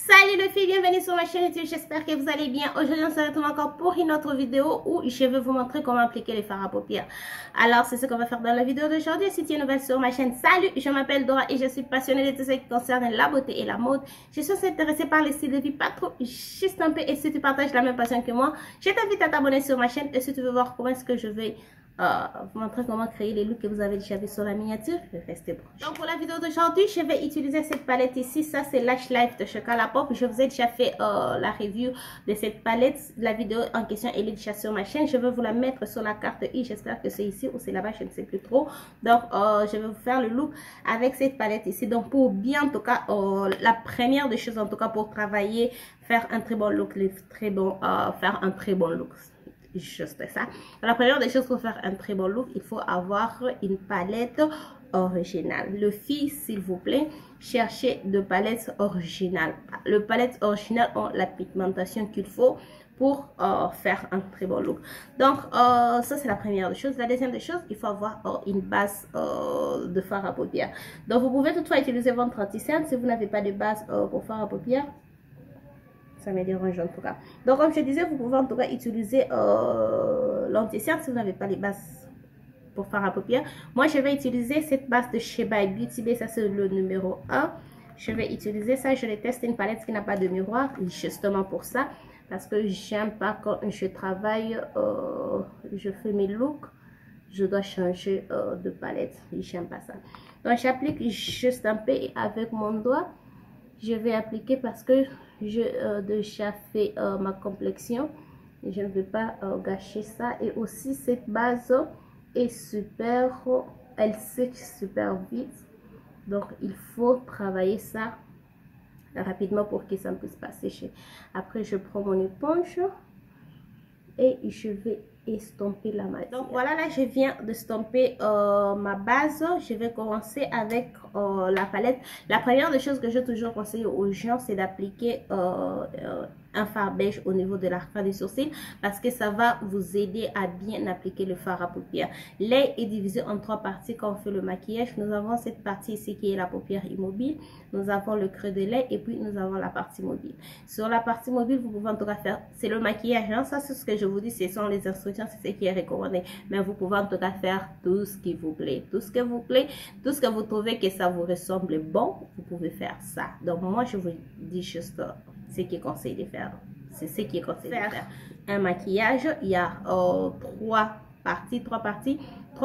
Salut les filles, bienvenue sur ma chaîne YouTube, j'espère que vous allez bien. Aujourd'hui on se retrouve encore pour une autre vidéo où je vais vous montrer comment appliquer les fards à paupières. Alors c'est ce qu'on va faire dans la vidéo d'aujourd'hui. Si tu es nouvelle sur ma chaîne, salut, je m'appelle Dora et je suis passionnée de tout ce qui concerne la beauté et la mode. Je suis intéressée par les styles de vie, pas trop, juste un peu. Et si tu partages la même passion que moi, je t'invite à t'abonner sur ma chaîne. Et si tu veux voir comment est-ce que je vais vous montrer comment créer les looks que vous avez déjà vu sur la miniature, restez branchés. Donc pour la vidéo d'aujourd'hui, je vais utiliser cette palette ici. Ça c'est Lash Life de Chocolat-Pop. Je vous ai déjà fait la review de cette palette. La vidéo en question est déjà sur ma chaîne. Je vais vous la mettre sur la carte I. J'espère que c'est ici ou c'est là-bas, je ne sais plus trop. Donc je vais vous faire le look avec cette palette ici. Donc pour bien en tout cas, la première des choses en tout cas pour travailler, faire un très bon look, faire un très bon look. Juste ça. La première des choses pour faire un très bon look, il faut avoir une palette originale. Le filles, s'il vous plaît, cherchez de palettes originales. Le palette originale ont la pigmentation qu'il faut pour faire un très bon look. Donc ça c'est la première des choses. La deuxième des choses, il faut avoir une base de fard à paupières. Donc vous pouvez toutefois utiliser votre anti-cerne si vous n'avez pas de base pour fard à paupières. Ça me dérange en tout cas. Donc comme je disais, vous pouvez en tout cas utiliser l'anti-cerne si vous n'avez pas les bases pour faire à paupières. Moi je vais utiliser cette base de chez By Beauty Bay, ça c'est le numéro 1. Je vais utiliser ça, je déteste une palette qui n'a pas de miroir, justement pour ça. Parce que j'aime pas quand je travaille, je fais mes looks, je dois changer de palette. J'aime pas ça. Donc j'applique juste un peu et avec mon doigt. Je vais appliquer parce que j'ai déjà fait ma complexion. Je ne vais pas gâcher ça. Et aussi cette base est super, elle sèche super vite. Donc il faut travailler ça rapidement pour que ça ne puisse pas sécher. Après je prends mon éponge et je vais estomper la matière. Donc voilà, là je viens de stomper ma base. Je vais commencer avec la palette. La première des choses que je toujours conseille aux gens, c'est d'appliquer un fard beige au niveau de l'arcade du sourcil parce que ça va vous aider à bien appliquer le fard à paupières. L'œil est divisé en trois parties quand on fait le maquillage. Nous avons cette partie ici qui est la paupière immobile, nous avons le creux de l'œil et puis nous avons la partie mobile. Sur la partie mobile, vous pouvez en tout cas faire, c'est le maquillage, hein? Ça c'est ce que je vous dis, ce sont les instructions, c'est ce qui est recommandé, mais vous pouvez en tout cas faire tout ce qui vous plaît, tout ce que vous plaît, tout ce que vous trouvez que ça vous ressemble bon, vous pouvez faire ça. Donc moi je vous dis juste ce qui est conseillé de faire. C'est ce qui est conseillé de faire. Un maquillage, il y a trois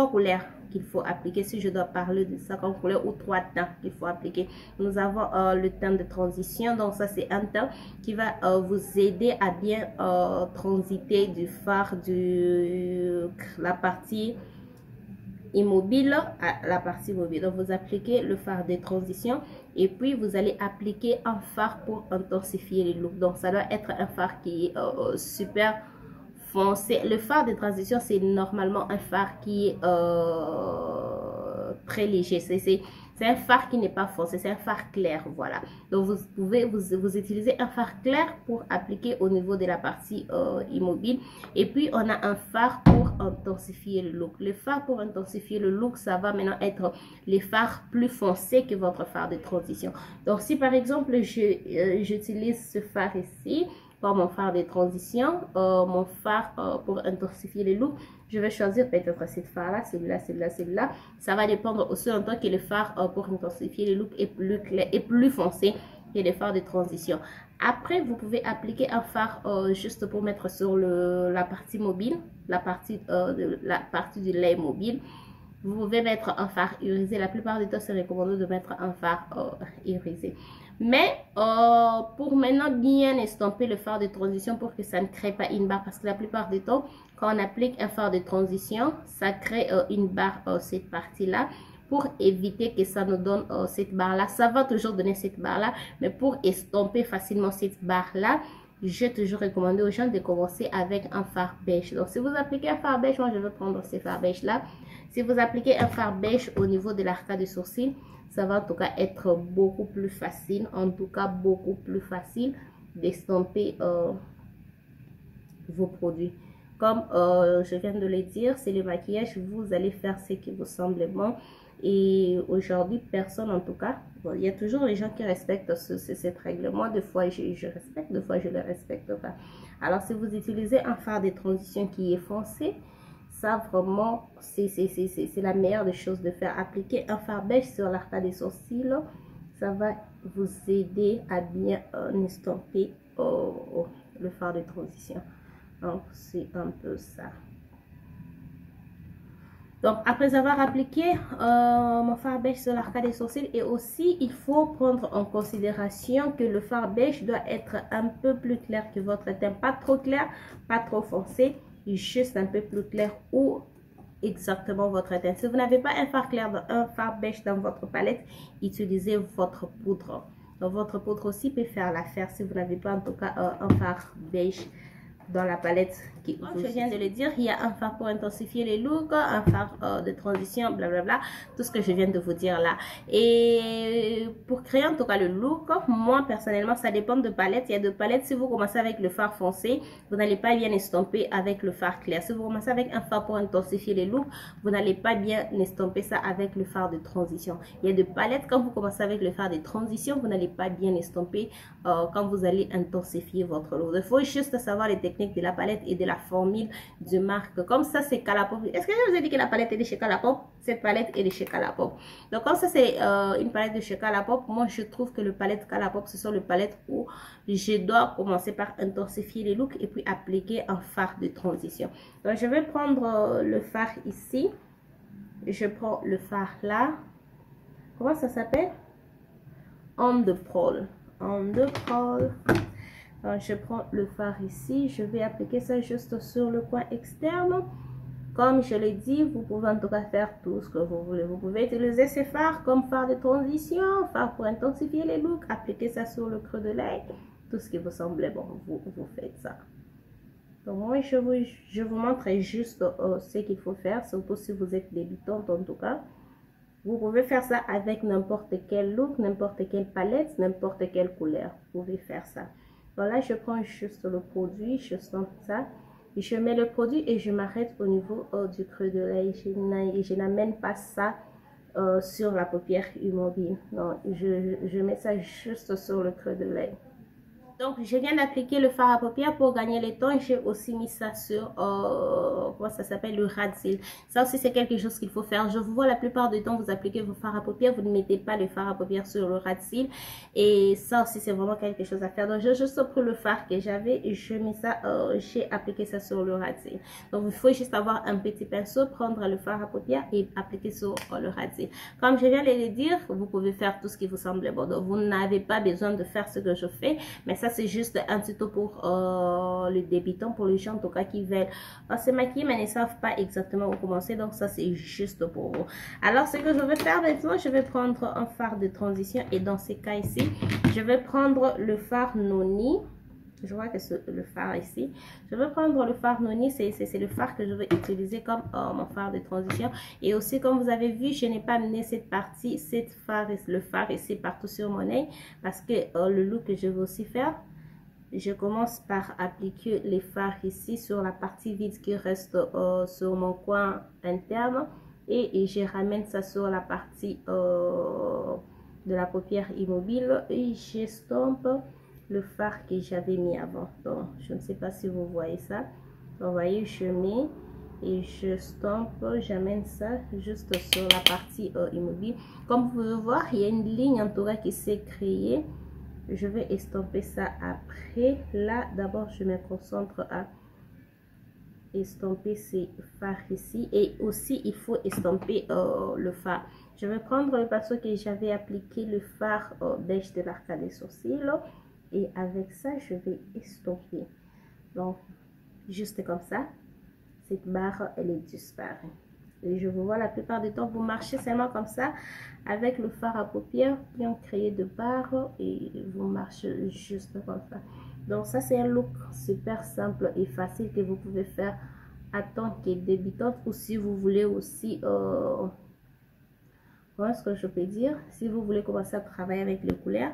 couleurs qu'il faut appliquer. Si je dois parler de 50 couleurs ou 3 teints qu'il faut appliquer. Nous avons le teint de transition. Donc ça c'est un teint qui va vous aider à bien transiter du fard de la partie immobile à la partie mobile. Donc vous appliquez le fard de transition et puis vous allez appliquer un fard pour intensifier les looks. Donc ça doit être un fard qui est super foncé. Le fard de transition c'est normalement un fard qui est très léger. C'est un fard qui n'est pas foncé, c'est un fard clair, voilà. Donc vous pouvez vous utiliser un fard clair pour appliquer au niveau de la partie immobile. Et puis on a un fard pour intensifier le look. Le fard pour intensifier le look, ça va maintenant être les fards plus foncés que votre fard de transition. Donc si par exemple j'utilise ce fard ici pour mon fard de transition, mon fard pour intensifier les looks, je vais choisir peut-être cette fard là, celui-là. Ça va dépendre aussi en tant que le fard pour intensifier les looks est plus clair et plus foncé que le fard de transition. Après vous pouvez appliquer un fard juste pour mettre sur la partie mobile, la partie du lait mobile. Vous pouvez mettre un fard irisé. La plupart du temps, c'est recommandé de mettre un fard irisé. Mais pour maintenant bien estomper le fard de transition pour que ça ne crée pas une barre. Parce que la plupart du temps, quand on applique un fard de transition, ça crée une barre, cette partie-là. Pour éviter que ça nous donne cette barre-là. Ça va toujours donner cette barre-là. Mais pour estomper facilement cette barre-là, j'ai toujours recommandé aux gens de commencer avec un fard beige. Donc si vous appliquez un fard beige, moi je vais prendre ces fards beige là. Si vous appliquez un fard beige au niveau de l'arcade du sourcil, ça va en tout cas être beaucoup plus facile, d'estomper vos produits. Comme je viens de le dire, c'est le maquillage, vous allez faire ce qui vous semble bon. Et aujourd'hui, personne en tout cas, Bon, il y a toujours les gens qui respectent cette règle. Moi, des fois, je respecte, des fois, je ne le respecte pas. Alors, si vous utilisez un fard de transition qui est foncé, ça, vraiment, c'est la meilleure des choses de faire. Appliquer un fard beige sur l'arcade des sourcils, ça va vous aider à bien estomper le fard de transition. Donc, c'est un peu ça. Donc, après avoir appliqué mon fard beige sur l'arcade des sourcils, et aussi, il faut prendre en considération que le fard beige doit être un peu plus clair que votre teint. Pas trop clair, pas trop foncé, juste un peu plus clair ou exactement votre teint. Si vous n'avez pas un fard clair, un fard beige dans votre palette, utilisez votre poudre. Donc, votre poudre aussi peut faire l'affaire si vous n'avez pas en tout cas un fard beige dans la palette. Comme je viens de le dire, il y a un fard pour intensifier les looks, un fard de transition, blablabla, tout ce que je viens de vous dire là. Et pour créer en tout cas le look, moi personnellement, ça dépend de palette. Il y a de palettes, si vous commencez avec le fard foncé, vous n'allez pas bien estomper avec le fard clair. Si vous commencez avec un fard pour intensifier les looks, vous n'allez pas bien estomper ça avec le fard de transition. Il y a de palettes, quand vous commencez avec le fard de transition, vous n'allez pas bien estomper quand vous allez intensifier votre look. Il faut juste savoir les techniques de la palette et de la formule de marque. Comme ça, c'est Colourpop. Est-ce que je vous ai dit que la palette est de chez Colourpop? Cette palette est de chez Colourpop. Donc, comme ça, c'est une palette de chez Colourpop, moi, je trouve que le palette Colourpop, ce sont les palettes où je dois commencer par intensifier les looks et puis appliquer un fard de transition. Donc, je vais prendre le fard ici. Je prends le fard là. Comment ça s'appelle? On the Prole. On the Prole. Donc, je prends le fard ici, je vais appliquer ça juste sur le coin externe. Comme je l'ai dit, vous pouvez en tout cas faire tout ce que vous voulez. Vous pouvez utiliser ces fards comme fard de transition, fard pour intensifier les looks, appliquer ça sur le creux de l'œil. Tout ce qui vous semble bon, vous faites ça. Donc moi, je vous montre juste ce qu'il faut faire, surtout si vous êtes débutante en tout cas. Vous pouvez faire ça avec n'importe quel look, n'importe quelle palette, n'importe quelle couleur. Vous pouvez faire ça. Voilà, je prends juste le produit, je sens ça. Et je mets le produit et je m'arrête au niveau du creux de l'œil. Je n'amène pas ça sur la paupière immobile. Non, je mets ça juste sur le creux de l'œil. Donc, je viens d'appliquer le fard à paupières pour gagner les tons. J'ai aussi mis ça sur, comment ça s'appelle, le ras de cils. Ça aussi, c'est quelque chose qu'il faut faire. Je vous vois la plupart du temps, vous appliquez vos fards à paupières, vous ne mettez pas le fard à paupières sur le ras de cils. Et ça aussi, c'est vraiment quelque chose à faire. Donc, j'ai juste pris le fard que j'avais et je mets ça, j'ai appliqué ça sur le ras de cils. Donc, il faut juste avoir un petit pinceau, prendre le fard à paupières et appliquer sur le ras de cils. Comme je viens de le dire, vous pouvez faire tout ce qui vous semble bon. Donc, vous n'avez pas besoin de faire ce que je fais, mais ça, c'est juste un tuto pour le débutant, pour les gens en tout cas qui veulent se maquiller mais ne savent pas exactement où commencer. Donc ça, c'est juste pour vous. Alors, ce que je vais faire maintenant, je vais prendre un fard de transition et dans ces cas ici, je vais prendre le fard Noni. Je vois que c'est le fard ici. Je vais prendre le fard Noni, c'est le fard que je vais utiliser comme mon fard de transition. Et aussi, comme vous avez vu, je n'ai pas amené cette partie, le fard ici partout sur mon œil. Parce que le look que je vais aussi faire, je commence par appliquer les fards ici sur la partie vide qui reste sur mon coin interne. Et je ramène ça sur la partie de la paupière immobile. Et j'estompe le fard que j'avais mis avant. Donc, je ne sais pas si vous voyez ça. Vous voyez, je mets et je stompe, j'amène ça juste sur la partie immobile. Comme vous pouvez voir, il y a une ligne en tout cas qui s'est créée. Je vais estomper ça après. Là, d'abord, je me concentre à estomper ces fards ici. Et aussi, il faut estomper le fard. Je vais prendre le pinceau que j'avais appliqué le fard beige de l'arcade des sourcils. Et avec ça, je vais estomper. Donc, juste comme ça, cette barre, elle est disparue. Et je vous vois la plupart du temps, vous marchez seulement comme ça, avec le fard à paupières, bien créé de barres, et vous marchez juste comme ça. Donc ça, c'est un look super simple et facile que vous pouvez faire à tant que débutante, ou si vous voulez aussi, comment est-ce que je peux dire, si vous voulez commencer à travailler avec les couleurs.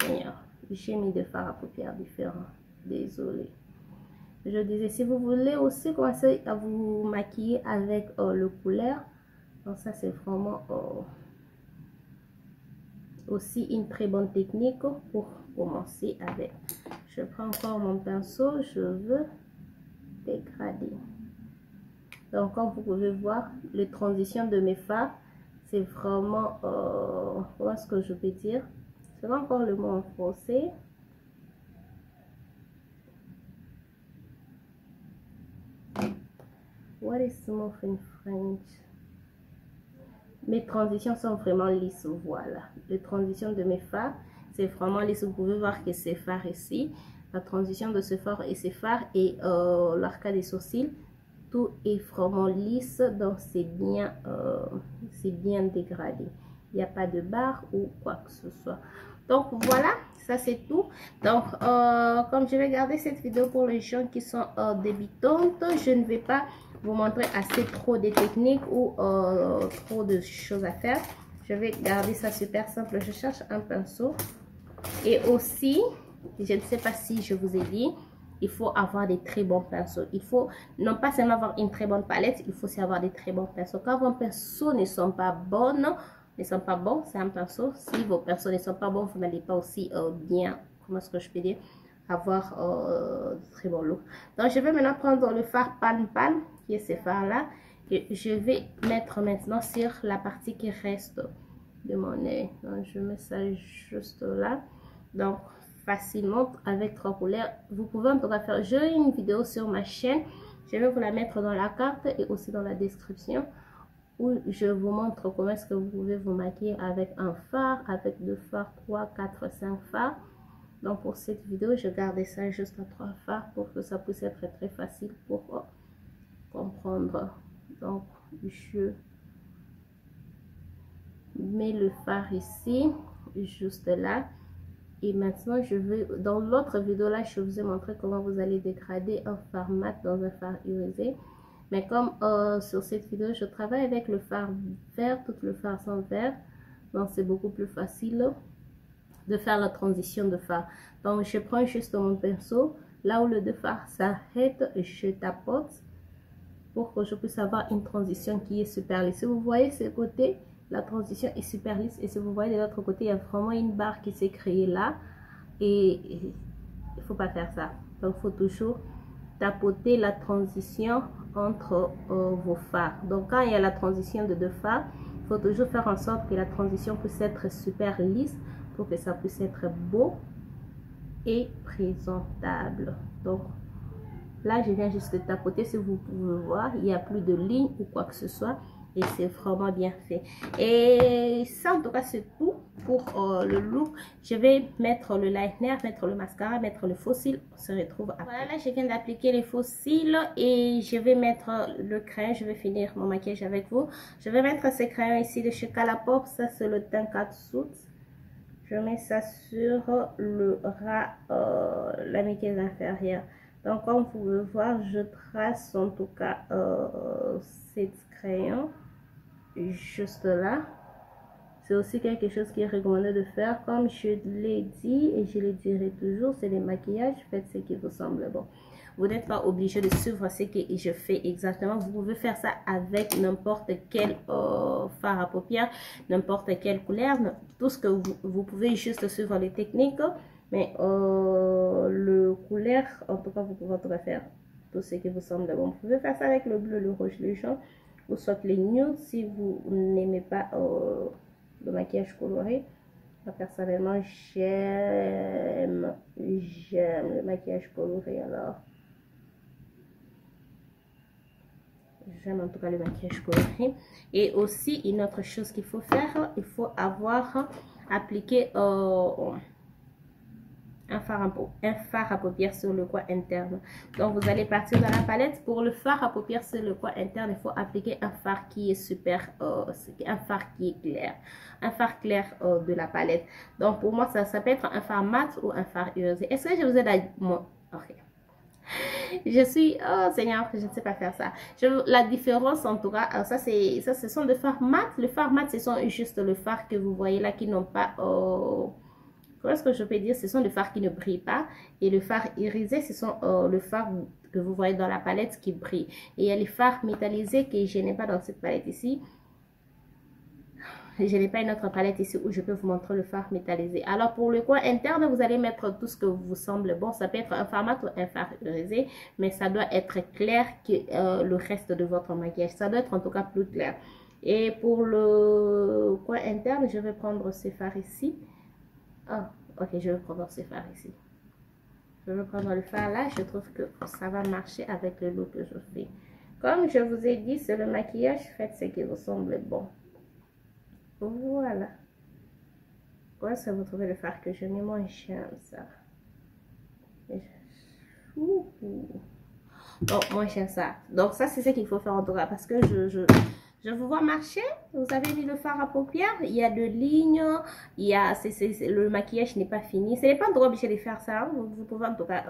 Seigneur, j'ai mis des fards à paupières différents, désolé. Je disais, si vous voulez aussi commencer à vous maquiller avec le couleur, donc ça c'est vraiment aussi une très bonne technique pour commencer avec. Je prends encore mon pinceau, je veux dégrader. Donc comme vous pouvez voir, les transitions de mes fards, c'est vraiment comment est-ce que je peux dire, c'est pas encore le mot en français. What is smooth in French? Mes transitions sont vraiment lisses, voilà. Les transitions de mes fards, c'est vraiment lisse. Vous pouvez voir que ces fards ici, la transition de ce fard et ces fards et l'arcade des sourcils, tout est vraiment lisse, donc c'est bien dégradé. Il n'y a pas de barre ou quoi que ce soit. Donc voilà, ça c'est tout. Donc comme je vais garder cette vidéo pour les gens qui sont débutantes, je ne vais pas vous montrer assez trop de techniques ou trop de choses à faire. Je vais garder ça super simple. Je cherche un pinceau. Et aussi, je ne sais pas si je vous ai dit, il faut avoir des très bons pinceaux. Il faut non pas seulement avoir une très bonne palette, il faut aussi avoir des très bons pinceaux. Quand vos pinceaux ne sont pas bons, c'est un pinceau. Si vos pinceaux ne sont pas bons, vous n'allez pas aussi bien, comment est-ce que je peux dire, avoir très bon look. Donc je vais maintenant prendre le fard Palm Palm, qui est ce fard là, et je vais mettre maintenant sur la partie qui reste de mon œil. Donc je mets ça juste là. Donc facilement avec 3 couleurs, vous pouvez en tout cas faire. J'ai une vidéo sur ma chaîne, je vais vous la mettre dans la carte et aussi dans la description, où je vous montre comment est-ce que vous pouvez vous maquiller avec un fard, avec 2 fards, 3, 4, 5 fards. Donc pour cette vidéo, je gardais ça juste à 3 fards pour que ça puisse être très facile pour comprendre. Donc je mets le fard ici, juste là. Et maintenant, je vais, dans l'autre vidéo là, je vous ai montré comment vous allez dégrader un fard mat dans un fard irisé. Mais comme sur cette vidéo, je travaille avec le fard vert, tout le fard sont vert. Donc c'est beaucoup plus facile de faire la transition de fard. Donc je prends juste mon pinceau, là où le de fard s'arrête, je tapote pour que je puisse avoir une transition qui est super lisse. Si vous voyez ce côté, la transition est super lisse, et si vous voyez de l'autre côté, il y a vraiment une barre qui s'est créée là, et il faut pas faire ça. Donc il faut toujours tapoter la transition entre vos fards. Donc quand il y a la transition de 2 fards, il faut toujours faire en sorte que la transition puisse être super lisse pour que ça puisse être beau et présentable. Donc là je viens juste de tapoter, si vous pouvez voir, il n'y a plus de ligne ou quoi que ce soit, et c'est vraiment bien fait. Et ça en tout cas c'est tout pour le look. Je vais mettre le liner, mettre le mascara, mettre le faux cils. On se retrouve après. Voilà, là je viens d'appliquer les faux cils et je vais mettre le crayon. Je vais finir mon maquillage avec vous. Je vais mettre ce crayon ici de chez Colourpop. Ça c'est le teint catsuit. Je mets ça sur le ras, la muqueuse inférieure. Donc comme vous pouvez voir, je trace en tout cas cette crayon juste là. C'est aussi quelque chose qui est recommandé de faire, comme je l'ai dit et je le dirai toujours, c'est les maquillages, faites ce qui vous semble bon. Vous n'êtes pas obligé de suivre ce que je fais exactement. Vous pouvez faire ça avec n'importe quel fard à paupières, n'importe quelle couleur, tout ce que vous pouvez juste suivre les techniques. Mais le couleur, en tout cas, vous pouvez en tout cas faire tout ce qui vous semble bon. Vous pouvez faire ça avec le bleu, le rouge, le jaune, ou soit les nudes si vous n'aimez pas le maquillage coloré. Moi, personnellement, j'aime le maquillage coloré, alors j'aime en tout cas le maquillage coloré. Et aussi, une autre chose qu'il faut faire, il faut avoir appliqué un fard à paupières sur le coin interne. Donc vous allez partir dans la palette. Pour le fard à paupières sur le coin interne, il faut appliquer un fard qui est super, un fard qui est clair, un fard clair de la palette. Donc pour moi ça peut être un fard mat ou un fard irisé. Est-ce que je vous aide à moi? Ok. Je suis, oh Seigneur, je ne sais pas faire ça. La différence en tout cas, ça ce sont des fards mat. Le fard mat, ce sont juste le fard que vous voyez là qui n'ont pas comment est-ce que je peux dire, ce sont les fards qui ne brillent pas. Et le fard irisé, ce sont le fard que vous voyez dans la palette qui brille. Et il y a les fards métallisés que je n'ai pas dans cette palette ici. je n'ai pas une autre palette ici où je peux vous montrer le fard métallisé. Alors pour le coin interne, vous allez mettre tout ce que vous semble bon. Ça peut être un fard mat ou un fard irisé, mais ça doit être clair que le reste de votre maquillage. Ça doit être en tout cas plus clair. Et pour le coin interne, je vais prendre ce fard ici. Ah, ok, je vais prendre ce fard ici. Je vais prendre le fard là. Je trouve que ça va marcher avec le look que je fais. Comme je vous ai dit, c'est le maquillage, faites ce qui vous semble bon. Voilà. Comment ça vous trouvez le fard que je mets? Moi j'aime ça. Bon, moi j'aime ça. Donc ça c'est ce qu'il faut faire en tout cas. Parce que je vous vois marcher. Vous avez mis le fard à paupières. Il y a de lignes. Il y a, le maquillage n'est pas fini. Ce n'est pas trop obligé de faire ça. Vous pouvez en tout cas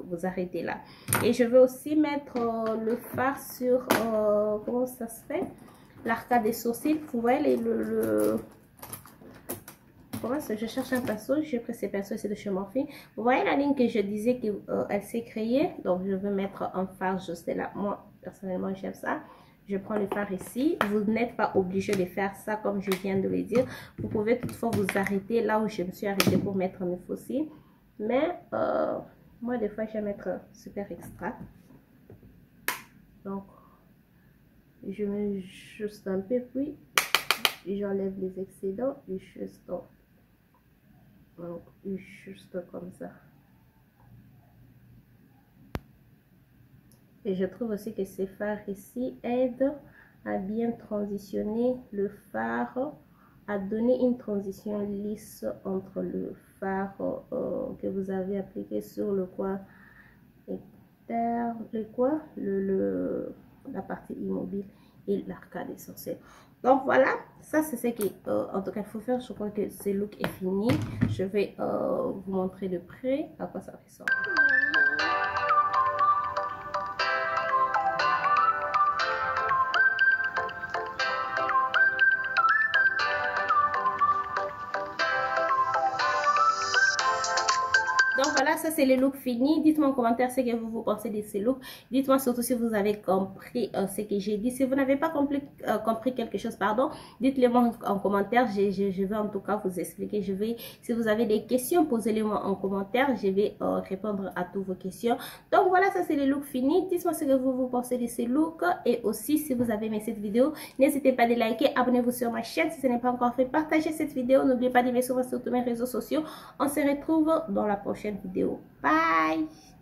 vous arrêter là. Et je vais aussi mettre le fard sur... comment ça se fait? L'arcade des sourcils. Vous voyez je cherche un pinceau, j'ai pris ces pinceaux ici de chez Morphe. Vous voyez la ligne que je disais qu'elle s'est créée. Donc je vais mettre un fard juste là. Moi personnellement j'aime ça. Je prends le fard ici. Vous n'êtes pas obligé de faire ça comme je viens de le dire. Vous pouvez toutefois vous arrêter là où je me suis arrêtée pour mettre mes fossiles. Mais moi des fois j'aime mettre super extra. Donc je mets juste un peu puis j'enlève les excédents et juste comme ça. Et je trouve aussi que ces fards ici aident à bien transitionner le fard, à donner une transition lisse entre le fard que vous avez appliqué sur le coin externe, la partie immobile et l'arcade essentielle. Donc voilà, ça c'est ce qui en tout cas il faut faire. Je crois que ce look est fini. Je vais vous montrer de près à quoi ça ressemble. Donc voilà, ça c'est le look fini. Dites-moi en commentaire ce que vous pensez de ce look. Dites-moi surtout si vous avez compris ce que j'ai dit. Si vous n'avez pas compris quelque chose, pardon, dites-le moi en commentaire. Je vais en tout cas vous expliquer. Si vous avez des questions, posez-les moi en commentaire. Je vais répondre à toutes vos questions. Donc voilà, ça c'est le look fini. Dites-moi ce que vous pensez de ce look. Et aussi, si vous avez aimé cette vidéo, n'hésitez pas à liker, abonnez-vous sur ma chaîne si ce n'est pas encore fait. Partagez cette vidéo. N'oubliez pas de me suivre sur tous mes réseaux sociaux. On se retrouve dans la prochaine vidéo. Bye!